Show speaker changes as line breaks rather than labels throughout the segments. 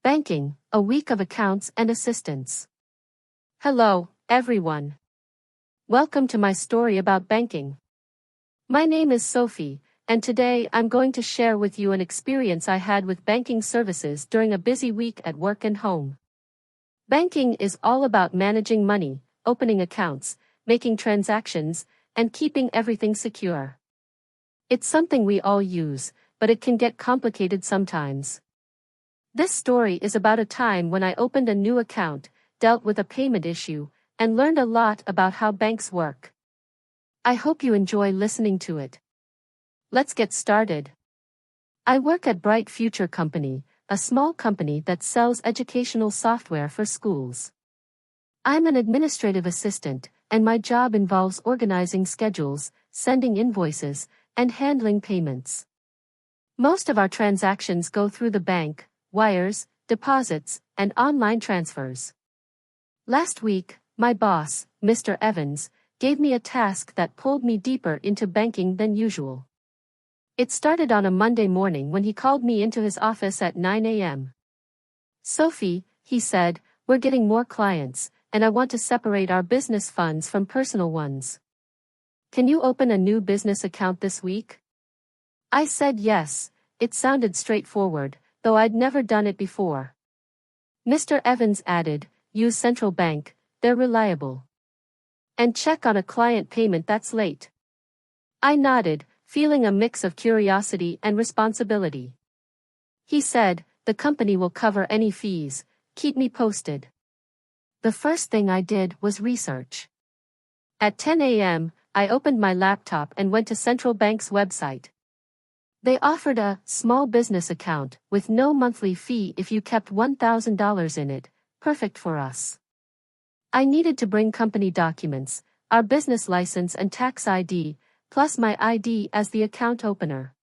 Banking, a week of accounts and assistance. Hello, everyone. Welcome to my story about banking. My name is Sophie, and today I'm going to share with you an experience I had with banking services during a busy week at work and home. Banking is all about managing money, opening accounts, making transactions, and keeping everything secure. It's something we all use, but it can get complicated sometimes. This story is about a time when I opened a new account, dealt with a payment issue, and learned a lot about how banks work. I hope you enjoy listening to it. Let's get started. I work at Bright Future Company, a small company that sells educational software for schools. I'm an administrative assistant, and my job involves organizing schedules, sending invoices, and handling payments. Most of our transactions go through the bank, wires, deposits, and online transfers. Last week, my boss, Mr. Evans, gave me a task that pulled me deeper into banking than usual. It started on a Monday morning when he called me into his office at 9 a.m. "Sophie," he said, "we're getting more clients, and I want to separate our business funds from personal ones. Can you open a new business account this week?" I said yes. It sounded straightforward, though I'd never done it before. Mr. Evans added, "Use Central Bank, they're reliable. And check on a client payment that's late." I nodded, feeling a mix of curiosity and responsibility. He said, "The company will cover any fees, keep me posted." The first thing I did was research. At 10 a.m., I opened my laptop and went to Central Bank's website. They offered a small business account with no monthly fee if you kept $1,000 in it, perfect for us. I needed to bring company documents, our business license and tax ID, plus my ID as the account opener.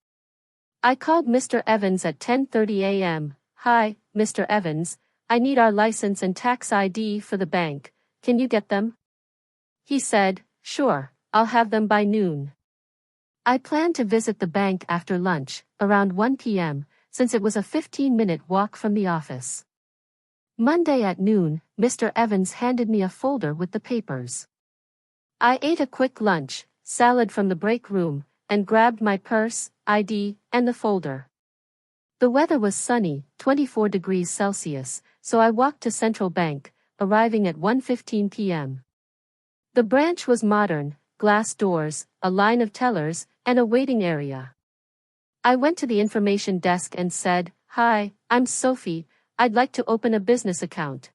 I called Mr. Evans at 10:30 a.m. "Hi, Mr. Evans, I need our license and tax ID for the bank, can you get them?" He said, "Sure, I'll have them by noon." I planned to visit the bank after lunch, around 1 p.m., since it was a 15-minute walk from the office. Monday at noon, Mr. Evans handed me a folder with the papers. I ate a quick lunch, salad from the break room, and grabbed my purse, ID, and the folder. The weather was sunny, 24 degrees Celsius, so I walked to Central Bank, arriving at 1:15 p.m. The branch was modern, glass doors, a line of tellers, and a waiting area. I went to the information desk and said, "Hi, I'm Sophie, I'd like to open a business account."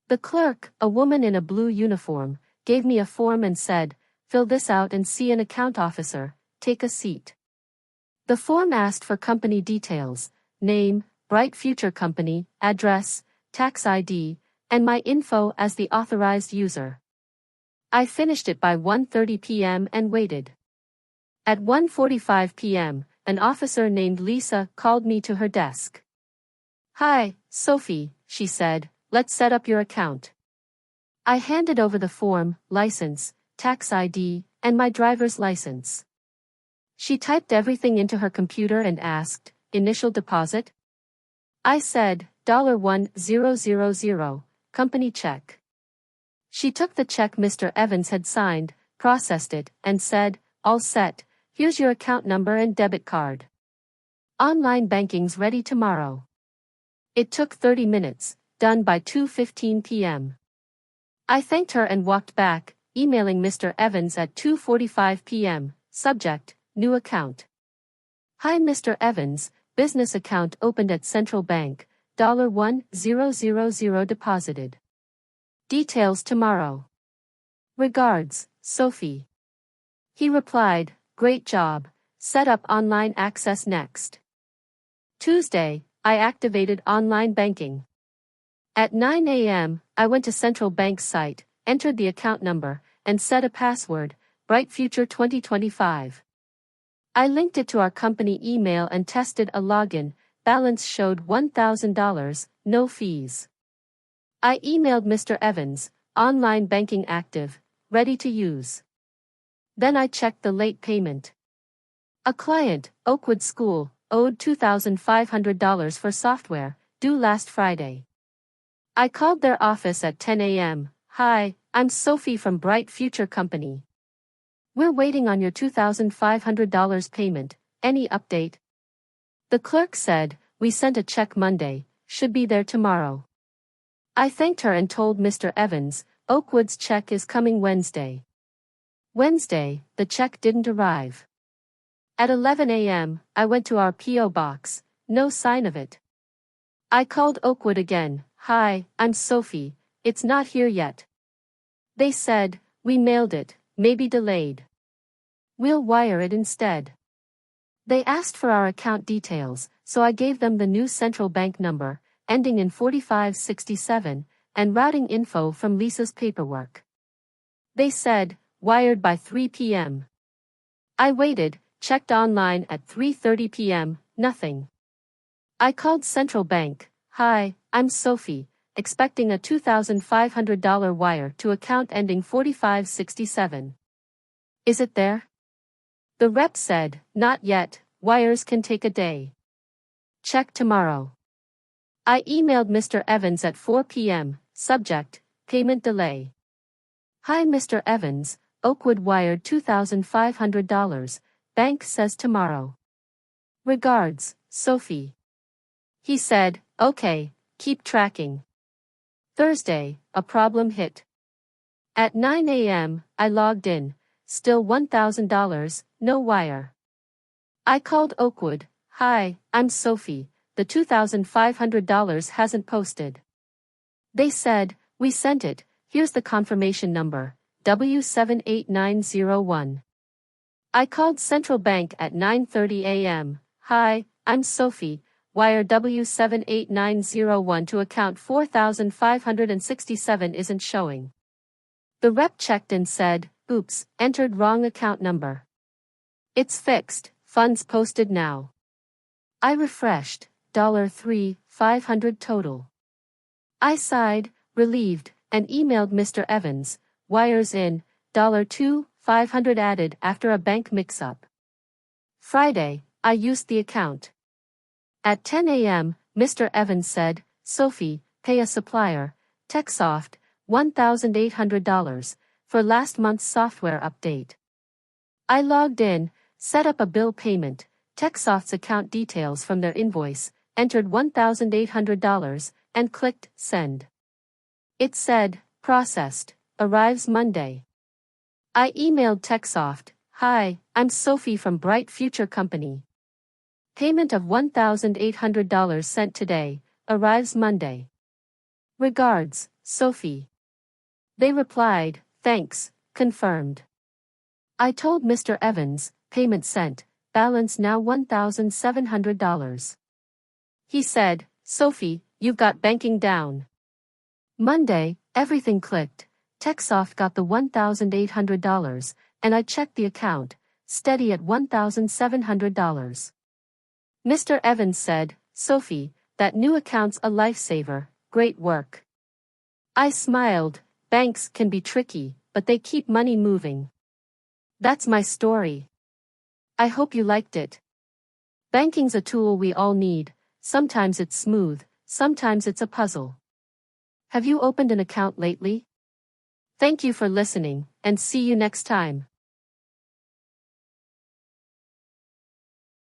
The clerk, a woman in a blue uniform, gave me a form and said, "Fill this out and see an account officer, take a seat." The form asked for company details, name, Bright Future Company, address, tax ID, and my info as the authorized user. I finished it by 1:30 p.m. and waited. At 1:45 p.m., an officer named Lisa called me to her desk. "Hi, Sophie," she said, "let's set up your account." I handed over the form, license, tax ID, and my driver's license. She typed everything into her computer and asked, "Initial deposit?" I said, $1,000, company check. She took the check Mr. Evans had signed, processed it, and said, "All set, here's your account number and debit card. Online banking's ready tomorrow." It took 30 minutes, done by 2:15 p.m. I thanked her and walked back, emailing Mr. Evans at 2:45 p.m., subject, new account. "Hi Mr. Evans, business account opened at Central Bank, $1,000 deposited. Details tomorrow. Regards, Sophie." He replied, "Great job, set up online access next." Tuesday, I activated online banking. At 9 a.m., I went to Central Bank's site, entered the account number, and set a password, Bright Future 2025. I linked it to our company email and tested a login, balance showed $1,000, no fees. I emailed Mr. Evans, online banking active, ready to use. Then I checked the late payment. A client, Oakwood School, owed $2,500 for software, due last Friday. I called their office at 10 a.m. Hi, I'm Sophie from Bright Future Company. We're waiting on your $2,500 payment. Any update? The clerk said, we sent a check Monday, should be there tomorrow. I thanked her and told Mr. Evans, Oakwood's check is coming Wednesday. Wednesday, the check didn't arrive. At 11 a.m., I went to our P.O. box, no sign of it. I called Oakwood again, hi, I'm Sophie, it's not here yet. They said, we mailed it, maybe delayed. We'll wire it instead. They asked for our account details, so I gave them the new central bank number, ending in 4567, and routing info from Lisa's paperwork. They said, wired by 3 p.m. I waited, checked online at 3:30 p.m., nothing. I called Central Bank, hi, I'm Sophie, expecting a $2,500 wire to account ending 4567. Is it there? The rep said, not yet, wires can take a day. Check tomorrow. I emailed Mr. Evans at 4 p.m., subject, payment delay. Hi Mr. Evans, Oakwood wired $2,500, bank says tomorrow. Regards, Sophie. He said, okay, keep tracking. Thursday, a problem hit. At 9 a.m., I logged in, still $1,000, no wire. I called Oakwood, hi, I'm Sophie, the $2,500 hasn't posted. They said, we sent it, here's the confirmation number, W78901. I called Central Bank at 9:30 a.m., hi, I'm Sophie, wire W78901 to account 4,567 isn't showing. The rep checked and said, oops, entered wrong account number. It's fixed, funds posted now. I refreshed, $3,500 total. I sighed, relieved, and emailed Mr. Evans, wires in, $2,500 added after a bank mix-up. Friday, I used the account. At 10 a.m., Mr. Evans said, Sophie, pay a supplier, TechSoft, $1,800, for last month's software update. I logged in, set up a bill payment, TechSoft's account details from their invoice, entered $1,800, and clicked Send. It said, processed, arrives Monday. I emailed TechSoft, hi, I'm Sophie from Bright Future Company. Payment of $1,800 sent today, arrives Monday. Regards, Sophie. They replied, thanks, confirmed. I told Mr. Evans, payment sent, balance now $1,700. He said, Sophie, you've got banking down. Monday, everything clicked. TechSoft got the $1,800, and I checked the account, steady at $1,700. Mr. Evans said, Sophie, that new account's a lifesaver, great work. I smiled, banks can be tricky, but they keep money moving. That's my story. I hope you liked it. Banking's a tool we all need, sometimes it's smooth, sometimes it's a puzzle. Have you opened an account lately? Thank you for listening, and see you next time.